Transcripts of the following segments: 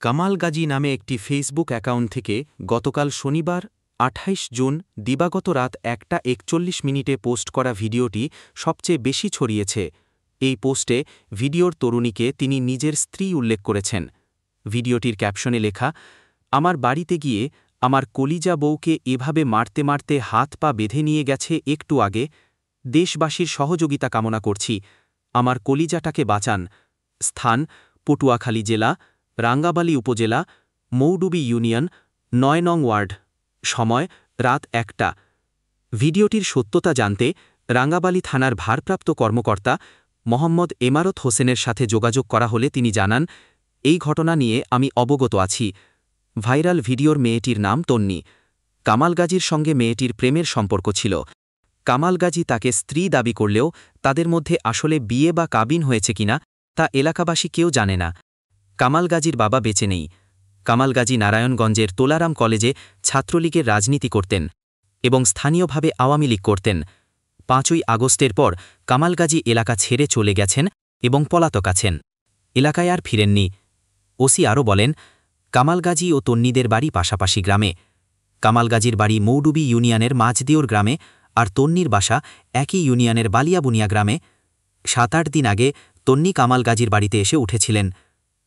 কামাল গাজী নামে একটি Facebook account থেকে গতকাল শনিবার ২৮ জুন দিবাগত রাত ১টা ৪১ পোস্ট করা ভিডিওটি সবচেয়ে বেশি ছড়িয়েছে। এই পোস্টে ভিডিওর তরুণীকে তিনি নিজের স্ত্রী উল্লেখ করেছেন। ভিডিওটির ক্যাপশনে লেখা, আমার বাড়িতে গিয়ে আমার কলিজা বউকে এভাবে মারতে মারতে হাত পা বেঁধে নিয়ে গেছে একটু আগে। দেশবাসীর সহযোগিতা কামনা করছি, আমার কলিজাটাকে বাঁচান। স্থান পটুয়াখালী জেলা, রাঙ্গাবালী উপজেলা, মৌডুবি ইউনিয়ন, ৯ নং ওয়ার্ড। সময় রাত ১টা। ভিডিওটির সত্যতা জানতে রাঙ্গাবালী থানার ভারপ্রাপ্ত কর্মকর্তা মোহাম্মদ এমারত হোসেনের সাথে যোগাযোগ করা হলে তিনি জানান, এই ঘটনা নিয়ে আমি অবগত আছি। ভাইরাল ভিডিওর মেয়েটির নাম তন্নি। কামাল গাজীর সঙ্গে মেয়েটির প্রেমের সম্পর্ক ছিল। কামাল গাজী তাকে স্ত্রী দাবি করলেও তাদের মধ্যে আসলে বিয়ে বা কাবিন হয়েছে কিনা তা এলাকাবাসী কেউ জানে না। কামাল গাজীর বাবা বেঁচে নেই। কামাল গাজী নারায়ণগঞ্জের তোলারাম কলেজে ছাত্রলীগের রাজনীতি করতেন এবং স্থানীয়ভাবে আওয়ামী লীগ করতেন। ৫ই আগস্টের পর কামাল গাজী এলাকা ছেড়ে চলে গেছেন এবং পলাতক আছেন। এলাকায় আর ফিরেননি। ওসি আরও বলেন, কামাল গাজী ও তন্নিদের বাড়ি পাশাপাশি গ্রামে। কামাল গাজীর বাড়ি মৌডুবি ইউনিয়নের মাঝদিওর গ্রামে আর তন্নির বাসা একই ইউনিয়নের বালিয়াবুনিয়া গ্রামে। ৭-৮ দিন আগে তন্নি কামাল গাজীর বাড়িতে এসে উঠেছিলেন।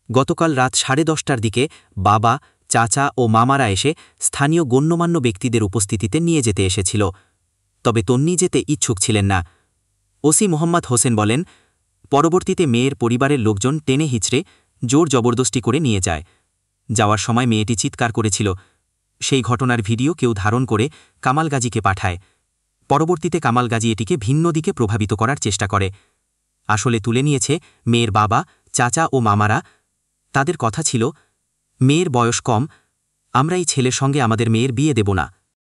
গতকাল রাত 10:30টার দিকে বাবা, চাচা ও মামারা এসে স্থানীয় গণ্যমান্য ব্যক্তিদের উপস্থিতিতে নিয়ে যেতে এসেছিল। তবে তন্নি যেতে ইচ্ছুক ছিলেন না। ওসি মোহাম্মদ হোসেন বলেন, পরবর্তীতে মেয়ের পরিবারের লোকজন টেনে হিচড়ে জোর জবরদস্তি করে নিয়ে যায়। যাওয়ার সময় মেয়েটি চিৎকার করেছিল। সেই ঘটনার ভিডিও কেউ ধারণ করে কামাল গাজীকে পাঠায়। পরবর্তীতে কামাল গাজী এটিকে ভিন্ন দিকে প্রভাবিত করার চেষ্টা করে। আসলে তুলে নিয়েছে মেয়ের বাবা, চাচা ও মামারা। তাদের কথা ছিল, মেয়ের বয়স কম, আমরা এই ছেলের সঙ্গে আমাদের মেয়ের বিয়ে দেব না।